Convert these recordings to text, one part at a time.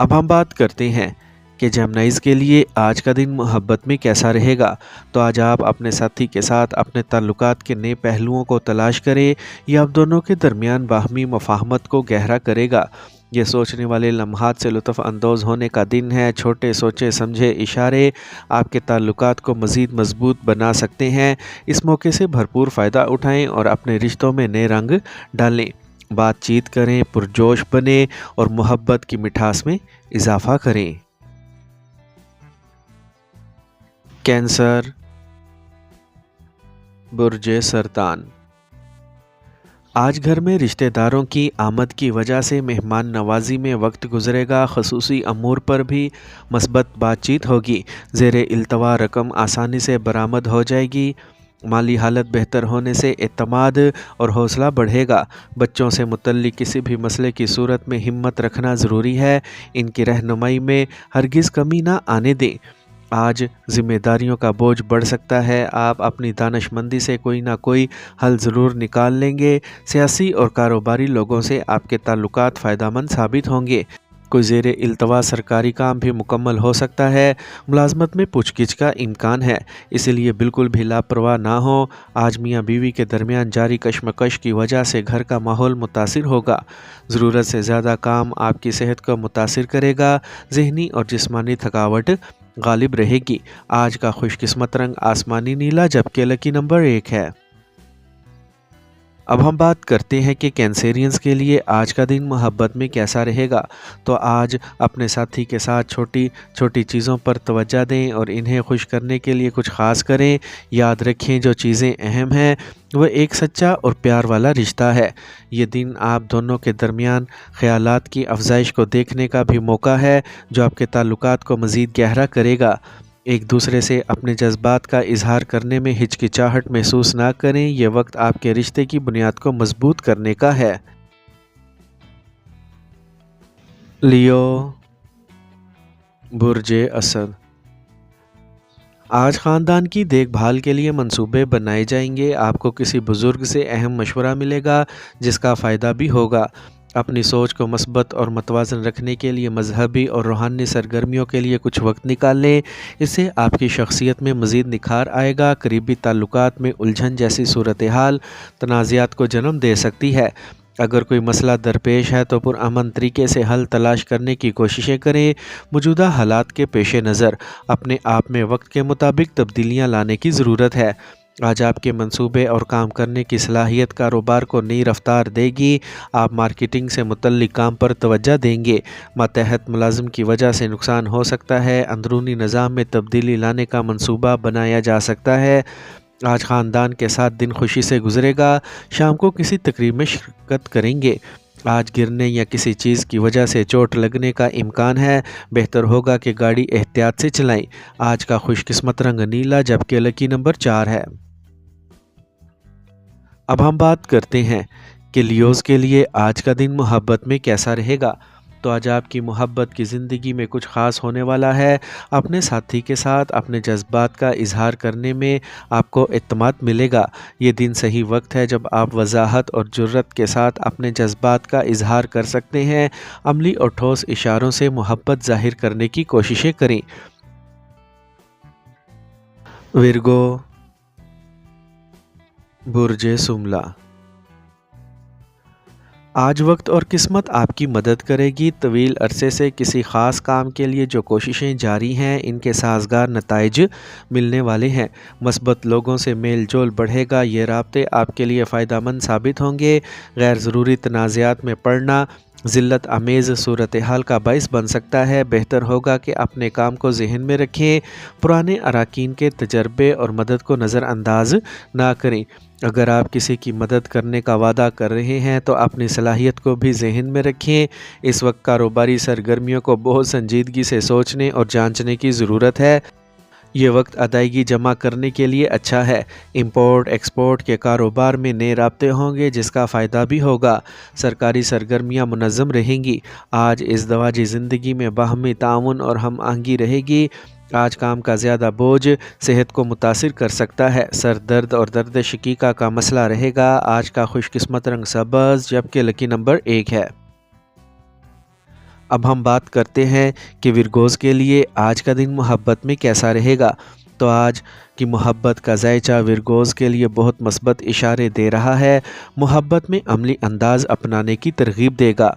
اب ہم بات کرتے ہیں کہ جیمنائز کے لیے آج کا دن محبت میں کیسا رہے گا۔ تو آج آپ اپنے ساتھی کے ساتھ اپنے تعلقات کے نئے پہلوؤں کو تلاش کریں، یہ آپ دونوں کے درمیان باہمی مفاہمت کو گہرا کرے گا۔ یہ سوچنے والے لمحات سے لطف اندوز ہونے کا دن ہے۔ چھوٹے سوچے سمجھے اشارے آپ کے تعلقات کو مزید مضبوط بنا سکتے ہیں۔ اس موقع سے بھرپور فائدہ اٹھائیں اور اپنے رشتوں میں نئے رنگ ڈالیں۔ بات چیت کریں، پرجوش بنیں اور محبت کی مٹھاس میں اضافہ کریں۔ کینسر، برج سرطان۔ آج گھر میں رشتہ داروں کی آمد کی وجہ سے مہمان نوازی میں وقت گزرے گا۔ خصوصی امور پر بھی مثبت بات چیت ہوگی۔ زیر التوا رقم آسانی سے برآمد ہو جائے گی۔ مالی حالت بہتر ہونے سے اعتماد اور حوصلہ بڑھے گا۔ بچوں سے متعلق کسی بھی مسئلے کی صورت میں ہمت رکھنا ضروری ہے۔ ان کی رہنمائی میں ہرگز کمی نہ آنے دیں۔ آج ذمہ داریوں کا بوجھ بڑھ سکتا ہے۔ آپ اپنی دانش مندی سے کوئی نہ کوئی حل ضرور نکال لیں گے۔ سیاسی اور کاروباری لوگوں سے آپ کے تعلقات فائدہ مند ثابت ہوں گے۔ کوئی زیر التوا سرکاری کام بھی مکمل ہو سکتا ہے۔ ملازمت میں پوچھ گچھ کا امکان ہے، اس لیے بالکل بھی لاپرواہ نہ ہو۔ آج میاں بیوی کے درمیان جاری کشمکش کی وجہ سے گھر کا ماحول متاثر ہوگا۔ ضرورت سے زیادہ کام آپ کی صحت کو متاثر کرے گا۔ ذہنی اور جسمانی تھکاوٹ غالب رہے گی۔ آج کا خوش قسمت رنگ آسمانی نیلا جبکہ لکی نمبر 1 ہے۔ اب ہم بات کرتے ہیں کہ کینسیرینز کے لیے آج کا دن محبت میں کیسا رہے گا۔ تو آج اپنے ساتھی کے ساتھ چھوٹی چھوٹی چیزوں پر توجہ دیں اور انہیں خوش کرنے کے لیے کچھ خاص کریں۔ یاد رکھیں جو چیزیں اہم ہیں وہ ایک سچا اور پیار والا رشتہ ہے۔ یہ دن آپ دونوں کے درمیان خیالات کی افزائش کو دیکھنے کا بھی موقع ہے جو آپ کے تعلقات کو مزید گہرا کرے گا۔ ایک دوسرے سے اپنے جذبات کا اظہار کرنے میں ہچکچاہٹ محسوس نہ کریں۔ یہ وقت آپ کے رشتے کی بنیاد کو مضبوط کرنے کا ہے۔ لیو، برج اسد۔ آج خاندان کی دیکھ بھال کے لیے منصوبے بنائے جائیں گے۔ آپ کو کسی بزرگ سے اہم مشورہ ملے گا جس کا فائدہ بھی ہوگا۔ اپنی سوچ کو مثبت اور متوازن رکھنے کے لیے مذہبی اور روحانی سرگرمیوں کے لیے کچھ وقت نکال لیں۔ اس سے آپ کی شخصیت میں مزید نکھار آئے گا۔ قریبی تعلقات میں الجھن جیسی صورتحال تنازعات کو جنم دے سکتی ہے۔ اگر کوئی مسئلہ درپیش ہے تو پرامن طریقے سے حل تلاش کرنے کی کوششیں کریں۔ موجودہ حالات کے پیش نظر اپنے آپ میں وقت کے مطابق تبدیلیاں لانے کی ضرورت ہے۔ آج آپ کے منصوبے اور کام کرنے کی صلاحیت کاروبار کو نئی رفتار دے گی۔ آپ مارکیٹنگ سے متعلق کام پر توجہ دیں گے۔ ماتحت ملازم کی وجہ سے نقصان ہو سکتا ہے۔ اندرونی نظام میں تبدیلی لانے کا منصوبہ بنایا جا سکتا ہے۔ آج خاندان کے ساتھ دن خوشی سے گزرے گا۔ شام کو کسی تقریب میں شرکت کریں گے۔ آج گرنے یا کسی چیز کی وجہ سے چوٹ لگنے کا امکان ہے۔ بہتر ہوگا کہ گاڑی احتیاط سے چلائیں۔ آج کا خوش قسمت رنگ نیلا جبکہ لکی نمبر 4 ہے۔ اب ہم بات کرتے ہیں کہ لیوز کے لیے آج کا دن محبت میں کیسا رہے گا۔ تو آج آپ کی محبت کی زندگی میں کچھ خاص ہونے والا ہے۔ اپنے ساتھی کے ساتھ اپنے جذبات کا اظہار کرنے میں آپ کو اعتماد ملے گا۔ یہ دن صحیح وقت ہے جب آپ وضاحت اور جرأت کے ساتھ اپنے جذبات کا اظہار کر سکتے ہیں۔ عملی اور ٹھوس اشاروں سے محبت ظاہر کرنے کی کوششیں کریں۔ ورگو، برج شملہ۔ آج وقت اور قسمت آپ کی مدد کرے گی۔ طویل عرصے سے کسی خاص کام کے لیے جو کوششیں جاری ہیں ان کے سازگار نتائج ملنے والے ہیں۔ مثبت لوگوں سے میل جول بڑھے گا۔ یہ رابطے آپ کے لیے فائدہ مند ثابت ہوں گے۔ غیر ضروری تنازعات میں پڑنا ذلت آمیز صورتحال کا باعث بن سکتا ہے۔ بہتر ہوگا کہ اپنے کام کو ذہن میں رکھیں۔ پرانے اراکین کے تجربے اور مدد کو نظر انداز نہ کریں۔ اگر آپ کسی کی مدد کرنے کا وعدہ کر رہے ہیں تو اپنی صلاحیت کو بھی ذہن میں رکھیں۔ اس وقت کاروباری سرگرمیوں کو بہت سنجیدگی سے سوچنے اور جانچنے کی ضرورت ہے۔ یہ وقت ادائیگی جمع کرنے کے لیے اچھا ہے۔ امپورٹ ایکسپورٹ کے کاروبار میں نئے رابطے ہوں گے جس کا فائدہ بھی ہوگا۔ سرکاری سرگرمیاں منظم رہیں گی۔ آج ازدواجی زندگی میں باہمی تعاون اور ہم آہنگی رہے گی۔ آج کام کا زیادہ بوجھ صحت کو متاثر کر سکتا ہے۔ سر درد اور درد شقیقہ کا مسئلہ رہے گا۔ آج کا خوش قسمت رنگ سبز جبکہ لکی نمبر 1 ہے۔ اب ہم بات کرتے ہیں کہ ورگوز کے لیے آج کا دن محبت میں کیسا رہے گا۔ تو آج کی محبت کا ذائچہ ورگوز کے لیے بہت مثبت اشارے دے رہا ہے۔ محبت میں عملی انداز اپنانے کی ترغیب دے گا۔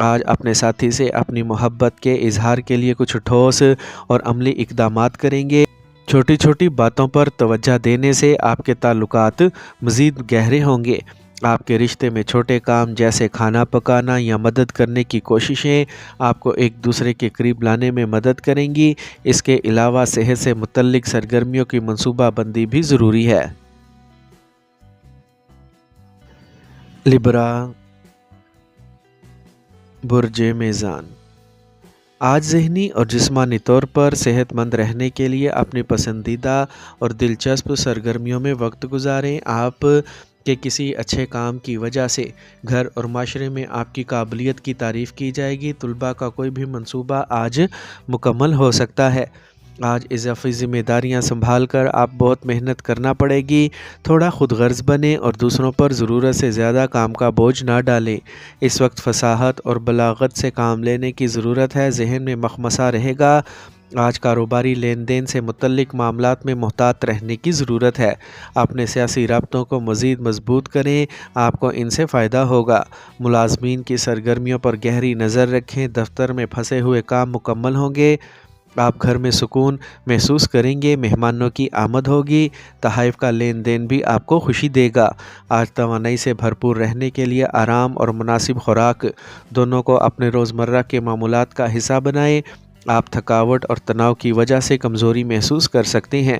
آج اپنے ساتھی سے اپنی محبت کے اظہار کے لیے کچھ ٹھوس اور عملی اقدامات کریں گے۔ چھوٹی چھوٹی باتوں پر توجہ دینے سے آپ کے تعلقات مزید گہرے ہوں گے۔ آپ کے رشتے میں چھوٹے کام جیسے کھانا پکانا یا مدد کرنے کی کوششیں آپ کو ایک دوسرے کے قریب لانے میں مدد کریں گی۔ اس کے علاوہ صحت سے متعلق سرگرمیوں کی منصوبہ بندی بھی ضروری ہے۔ لبرا، برج میزان، آج ذہنی اور جسمانی طور پر صحت مند رہنے کے لیے اپنی پسندیدہ اور دلچسپ سرگرمیوں میں وقت گزاریں۔ آپ کے کسی اچھے کام کی وجہ سے گھر اور معاشرے میں آپ کی قابلیت کی تعریف کی جائے گی۔ طلباء کا کوئی بھی منصوبہ آج مکمل ہو سکتا ہے۔ آج اضافی ذمہ داریاں سنبھال کر آپ بہت محنت کرنا پڑے گی۔ تھوڑا خود غرض بنیں اور دوسروں پر ضرورت سے زیادہ کام کا بوجھ نہ ڈالیں۔ اس وقت فصاحت اور بلاغت سے کام لینے کی ضرورت ہے۔ ذہن میں مخمصہ رہے گا۔ آج کاروباری لین دین سے متعلق معاملات میں محتاط رہنے کی ضرورت ہے۔ اپنے سیاسی رابطوں کو مزید مضبوط کریں، آپ کو ان سے فائدہ ہوگا۔ ملازمین کی سرگرمیوں پر گہری نظر رکھیں، دفتر میں پھنسے ہوئے کام مکمل ہوں گے۔ آپ گھر میں سکون محسوس کریں گے، مہمانوں کی آمد ہوگی، تحائف کا لین دین بھی آپ کو خوشی دے گا۔ آج توانائی سے بھرپور رہنے کے لیے آرام اور مناسب خوراک دونوں کو اپنے روزمرہ کے معمولات کا حصہ بنائیں۔ آپ تھکاوٹ اور تناؤ کی وجہ سے کمزوری محسوس کر سکتے ہیں۔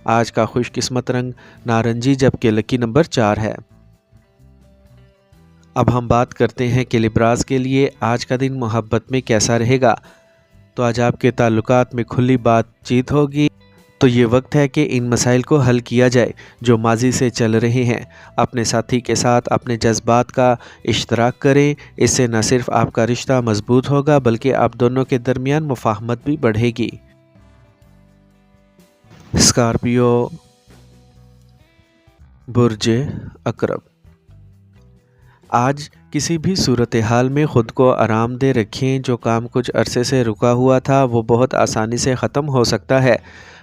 آج کا خوش قسمت رنگ نارنجی جبکہ لکی نمبر 4 ہے۔ اب ہم بات کرتے ہیں کہ لبراز کے لیے آج کا دن محبت میں کیسا رہے گا۔ تو آج آپ کے تعلقات میں کھلی بات چیت ہوگی۔ تو یہ وقت ہے کہ ان مسائل کو حل کیا جائے جو ماضی سے چل رہے ہیں۔ اپنے ساتھی کے ساتھ اپنے جذبات کا اشتراک کریں۔ اس سے نہ صرف آپ کا رشتہ مضبوط ہوگا بلکہ آپ دونوں کے درمیان مفاہمت بھی بڑھے گی۔ اسکارپیو، برج عقرب، آج کسی بھی صورتحال میں خود کو آرام دہ رکھیں۔ جو کام کچھ عرصے سے رکا ہوا تھا وہ بہت آسانی سے ختم ہو سکتا ہے۔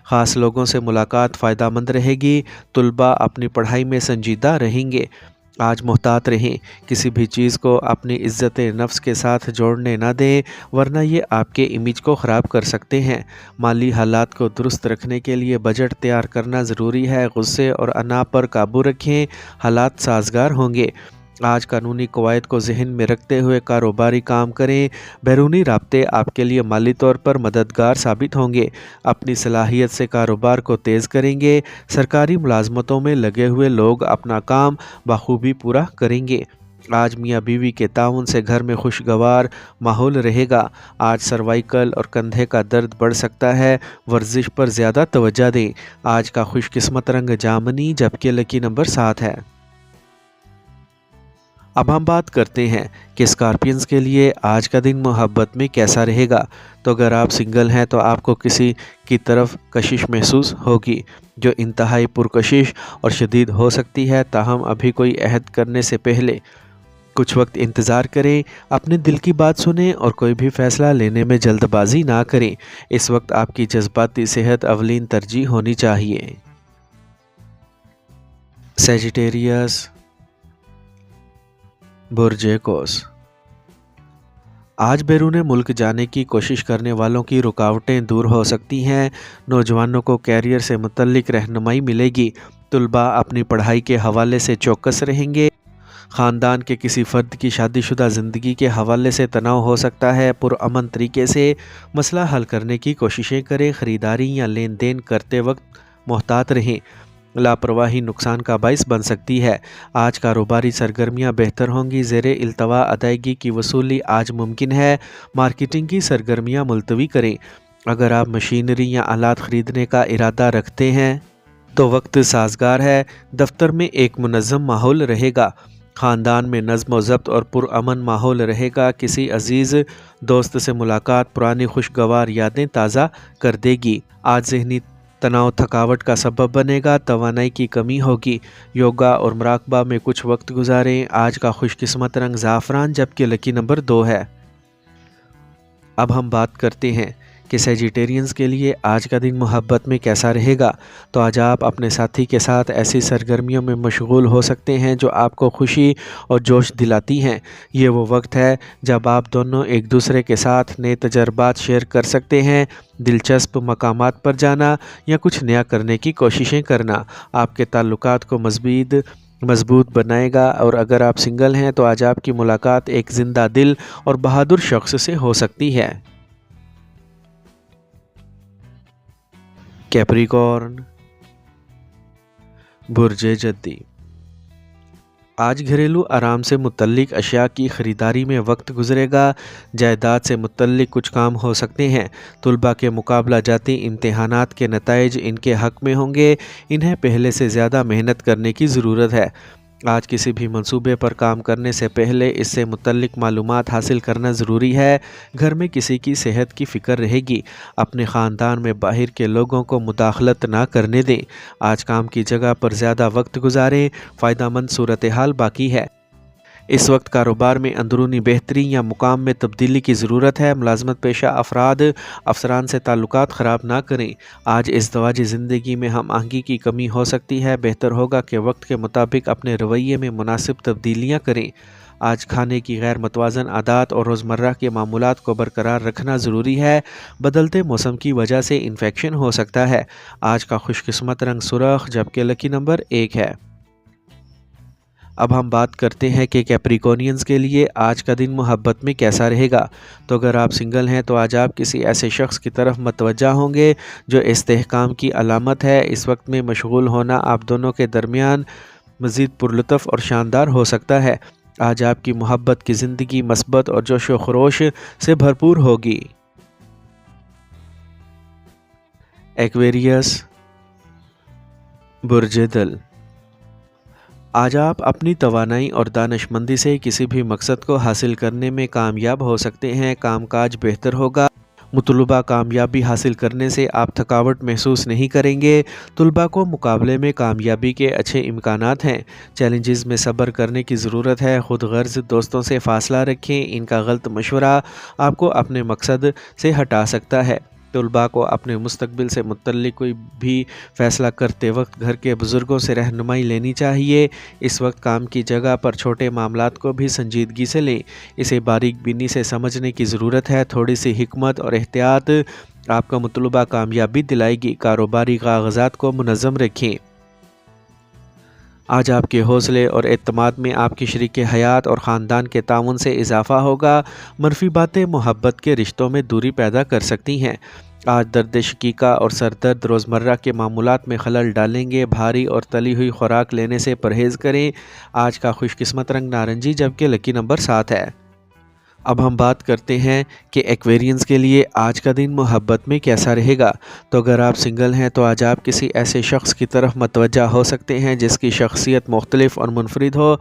خاص لوگوں سے ملاقات فائدہ مند رہے گی۔ طلباء اپنی پڑھائی میں سنجیدہ رہیں گے۔ آج محتاط رہیں، کسی بھی چیز کو اپنی عزت نفس کے ساتھ جوڑنے نہ دیں ورنہ یہ آپ کے امیج کو خراب کر سکتے ہیں۔ مالی حالات کو درست رکھنے کے لیے بجٹ تیار کرنا ضروری ہے۔ غصے اور انا پر قابو رکھیں، حالات سازگار ہوں گے۔ آج قانونی قواعد کو ذہن میں رکھتے ہوئے کاروباری کام کریں۔ بیرونی رابطے آپ کے لیے مالی طور پر مددگار ثابت ہوں گے۔ اپنی صلاحیت سے کاروبار کو تیز کریں گے۔ سرکاری ملازمتوں میں لگے ہوئے لوگ اپنا کام بخوبی پورا کریں گے۔ آج میاں بیوی کے تعاون سے گھر میں خوشگوار ماحول رہے گا۔ آج سروائیکل اور کندھے کا درد بڑھ سکتا ہے، ورزش پر زیادہ توجہ دیں۔ آج کا خوش قسمت رنگ جامنی جبکہ لکی نمبر 7 ہے۔ اب ہم بات کرتے ہیں کہ اسکارپینز کے لیے آج کا دن محبت میں کیسا رہے گا۔ تو اگر آپ سنگل ہیں تو آپ کو کسی کی طرف کشش محسوس ہوگی جو انتہائی پرکشش اور شدید ہو سکتی ہے، تاہم ابھی کوئی عہد کرنے سے پہلے کچھ وقت انتظار کریں۔ اپنے دل کی بات سنیں اور کوئی بھی فیصلہ لینے میں جلد بازی نہ کریں۔ اس وقت آپ کی جذباتی صحت اولین ترجیح ہونی چاہیے۔ سیجیٹیریس، برج قوس، آج بیرون ملک جانے کی کوشش کرنے والوں کی رکاوٹیں دور ہو سکتی ہیں۔ نوجوانوں کو کیریئر سے متعلق رہنمائی ملے گی۔ طلباء اپنی پڑھائی کے حوالے سے چوکس رہیں گے۔ خاندان کے کسی فرد کی شادی شدہ زندگی کے حوالے سے تناؤ ہو سکتا ہے۔ پرامن طریقے سے مسئلہ حل کرنے کی کوششیں کریں۔ خریداری یا لین دین کرتے وقت محتاط رہیں۔ لاپرواہی نقصان کا باعث بن سکتی ہے۔ آج کاروباری سرگرمیاں بہتر ہوں گی۔ زیر التوا ادائیگی کی وصولی آج ممکن ہے۔ مارکیٹنگ کی سرگرمیاں ملتوی کریں۔ اگر آپ مشینری یا آلات خریدنے کا ارادہ رکھتے ہیں تو وقت سازگار ہے۔ دفتر میں ایک منظم ماحول رہے گا۔ خاندان میں نظم و ضبط اور پرامن ماحول رہے گا۔ کسی عزیز دوست سے ملاقات پرانی خوشگوار یادیں تازہ کر دے گی۔ آج ذہنی تناؤ تھکاوٹ کا سبب بنے گا، توانائی کی کمی ہوگی۔ یوگا اور مراقبہ میں کچھ وقت گزاریں۔ آج کا خوش قسمت رنگ زعفران جبکہ لکی نمبر 2 ہے۔ اب ہم بات کرتے ہیں کہ سیجیٹیرینز کے لیے آج کا دن محبت میں کیسا رہے گا۔ تو آج آپ اپنے ساتھی کے ساتھ ایسی سرگرمیوں میں مشغول ہو سکتے ہیں جو آپ کو خوشی اور جوش دلاتی ہیں۔ یہ وہ وقت ہے جب آپ دونوں ایک دوسرے کے ساتھ نئے تجربات شیئر کر سکتے ہیں۔ دلچسپ مقامات پر جانا یا کچھ نیا کرنے کی کوششیں کرنا آپ کے تعلقات کو مضبوط بنائے گا، اور اگر آپ سنگل ہیں تو آج آپ کی ملاقات ایک زندہ دل اور بہادر شخص سے ہو سکتی ہے۔ کیپریکارن، برج جدی، آج گھریلو آرام سے متعلق اشیاء کی خریداری میں وقت گزرے گا۔ جائیداد سے متعلق کچھ کام ہو سکتے ہیں۔ طلباء کے مقابلہ جاتی امتحانات کے نتائج ان کے حق میں ہوں گے۔ انہیں پہلے سے زیادہ محنت کرنے کی ضرورت ہے۔ آج کسی بھی منصوبے پر کام کرنے سے پہلے اس سے متعلق معلومات حاصل کرنا ضروری ہے۔ گھر میں کسی کی صحت کی فکر رہے گی۔ اپنے خاندان میں باہر کے لوگوں کو مداخلت نہ کرنے دیں۔ آج کام کی جگہ پر زیادہ وقت گزاریں۔ فائدہ مند صورتحال باقی ہے۔ اس وقت کاروبار میں اندرونی بہتری یا مقام میں تبدیلی کی ضرورت ہے۔ ملازمت پیشہ افراد سے تعلقات خراب نہ کریں۔ آج ازدواجی زندگی میں ہم آہنگی کی کمی ہو سکتی ہے۔ بہتر ہوگا کہ وقت کے مطابق اپنے رویے میں مناسب تبدیلیاں کریں۔ آج کھانے کی غیر متوازن عادات اور روزمرہ کے معمولات کو برقرار رکھنا ضروری ہے۔ بدلتے موسم کی وجہ سے انفیکشن ہو سکتا ہے۔ آج کا خوش قسمت رنگ سرخ جبکہ لکی نمبر 1 ہے۔ اب ہم بات کرتے ہیں کہ کیپریکونینز کے لیے آج کا دن محبت میں کیسا رہے گا۔ تو اگر آپ سنگل ہیں تو آج آپ کسی ایسے شخص کی طرف متوجہ ہوں گے جو استحکام کی علامت ہے۔ اس وقت میں مشغول ہونا آپ دونوں کے درمیان مزید پرلطف اور شاندار ہو سکتا ہے۔ آج آپ کی محبت کی زندگی مثبت اور جوش و خروش سے بھرپور ہوگی۔ ایکویریس، برج دل، آج آپ اپنی توانائی اور دانش مندی سے کسی بھی مقصد کو حاصل کرنے میں کامیاب ہو سکتے ہیں۔ کام کاج بہتر ہوگا۔ مطلوبہ کامیابی حاصل کرنے سے آپ تھکاوٹ محسوس نہیں کریں گے۔ طلباء کو مقابلے میں کامیابی کے اچھے امکانات ہیں۔ چیلنجز میں صبر کرنے کی ضرورت ہے۔ خود غرض دوستوں سے فاصلہ رکھیں۔ ان کا غلط مشورہ آپ کو اپنے مقصد سے ہٹا سکتا ہے۔ طلباء کو اپنے مستقبل سے متعلق کوئی بھی فیصلہ کرتے وقت گھر کے بزرگوں سے رہنمائی لینی چاہیے۔ اس وقت کام کی جگہ پر چھوٹے معاملات کو بھی سنجیدگی سے لیں۔ اسے باریک بینی سے سمجھنے کی ضرورت ہے۔ تھوڑی سی حکمت اور احتیاط آپ کا مطلوبہ کامیابی دلائے گی۔ کاروباری کاغذات کو منظم رکھیں۔ آج آپ کے حوصلے اور اعتماد میں آپ کی شریک حیات اور خاندان کے تعاون سے اضافہ ہوگا۔ منفی باتیں محبت کے رشتوں میں دوری پیدا کر سکتی ہیں۔ آج درد شقیقہ اور سر درد روزمرہ کے معمولات میں خلل ڈالیں گے۔ بھاری اور تلی ہوئی خوراک لینے سے پرہیز کریں۔ آج کا خوش قسمت رنگ نارنجی جبکہ لکی نمبر 7 ہے۔ اب ہم بات کرتے ہیں کہ ایکویرینز کے لیے آج کا دن محبت میں کیسا رہے گا۔ تو اگر آپ سنگل ہیں تو آج آپ کسی ایسے شخص کی طرف متوجہ ہو سکتے ہیں جس کی شخصیت مختلف اور منفرد ہو۔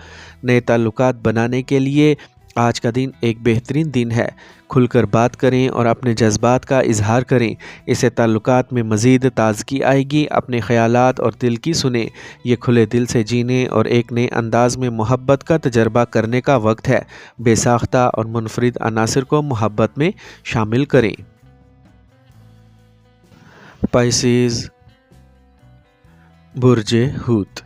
نئے تعلقات بنانے کے لیے آج کا دن ایک بہترین دن ہے۔ کھل کر بات کریں اور اپنے جذبات کا اظہار کریں۔ اسے تعلقات میں مزید تازگی آئے گی۔ اپنے خیالات اور دل کی سنیں۔ یہ کھلے دل سے جینے اور ایک نئے انداز میں محبت کا تجربہ کرنے کا وقت ہے۔ بے ساختہ اور منفرد عناصر کو محبت میں شامل کریں۔ پائسیز، برج حوت،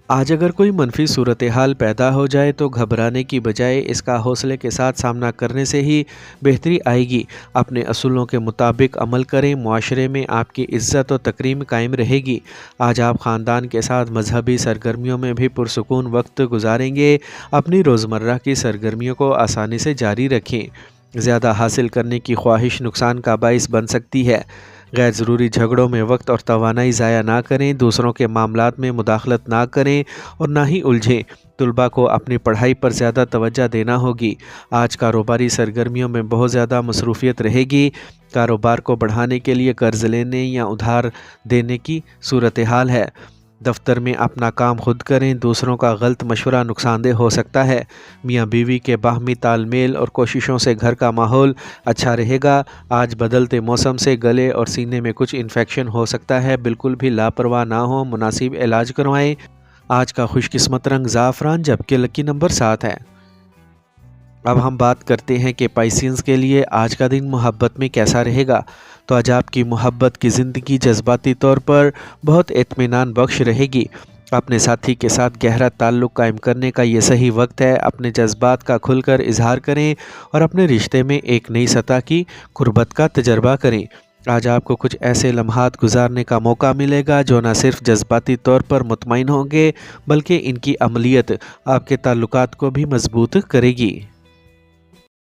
آج اگر کوئی منفی صورتحال پیدا ہو جائے تو گھبرانے کی بجائے اس کا حوصلے کے ساتھ سامنا کرنے سے ہی بہتری آئے گی۔ اپنے اصولوں کے مطابق عمل کریں۔ معاشرے میں آپ کی عزت و تکریم قائم رہے گی۔ آج آپ خاندان کے ساتھ مذہبی سرگرمیوں میں بھی پرسکون وقت گزاریں گے۔ اپنی روزمرہ کی سرگرمیوں کو آسانی سے جاری رکھیں۔ زیادہ حاصل کرنے کی خواہش نقصان کا باعث بن سکتی ہے۔ غیر ضروری جھگڑوں میں وقت اور توانائی ضائع نہ کریں۔ دوسروں کے معاملات میں مداخلت نہ کریں اور نہ ہی الجھیں۔ طلباء کو اپنی پڑھائی پر زیادہ توجہ دینا ہوگی۔ آج کاروباری سرگرمیوں میں بہت زیادہ مصروفیت رہے گی۔ کاروبار کو بڑھانے کے لیے قرض لینے یا ادھار دینے کی صورتحال ہے۔ دفتر میں اپنا کام خود کریں۔ دوسروں کا غلط مشورہ نقصان دہ ہو سکتا ہے۔ میاں بیوی کے باہمی تال میل اور کوششوں سے گھر کا ماحول اچھا رہے گا۔ آج بدلتے موسم سے گلے اور سینے میں کچھ انفیکشن ہو سکتا ہے۔ بالکل بھی لاپرواہ نہ ہوں۔ مناسب علاج کروائیں۔ آج کا خوش قسمت رنگ زعفران جبکہ لکی نمبر 7 ہے۔ اب ہم بات کرتے ہیں کہ پائسینز کے لیے آج کا دن محبت میں کیسا رہے گا۔ تو آج آپ کی محبت کی زندگی جذباتی طور پر بہت اطمینان بخش رہے گی۔ اپنے ساتھی کے ساتھ گہرا تعلق قائم کرنے کا یہ صحیح وقت ہے۔ اپنے جذبات کا کھل کر اظہار کریں اور اپنے رشتے میں ایک نئی سطح کی قربت کا تجربہ کریں۔ آج آپ کو کچھ ایسے لمحات گزارنے کا موقع ملے گا جو نہ صرف جذباتی طور پر مطمئن ہوں گے بلکہ ان کی عملیت آپ کے تعلقات کو بھی مضبوط کرے گی۔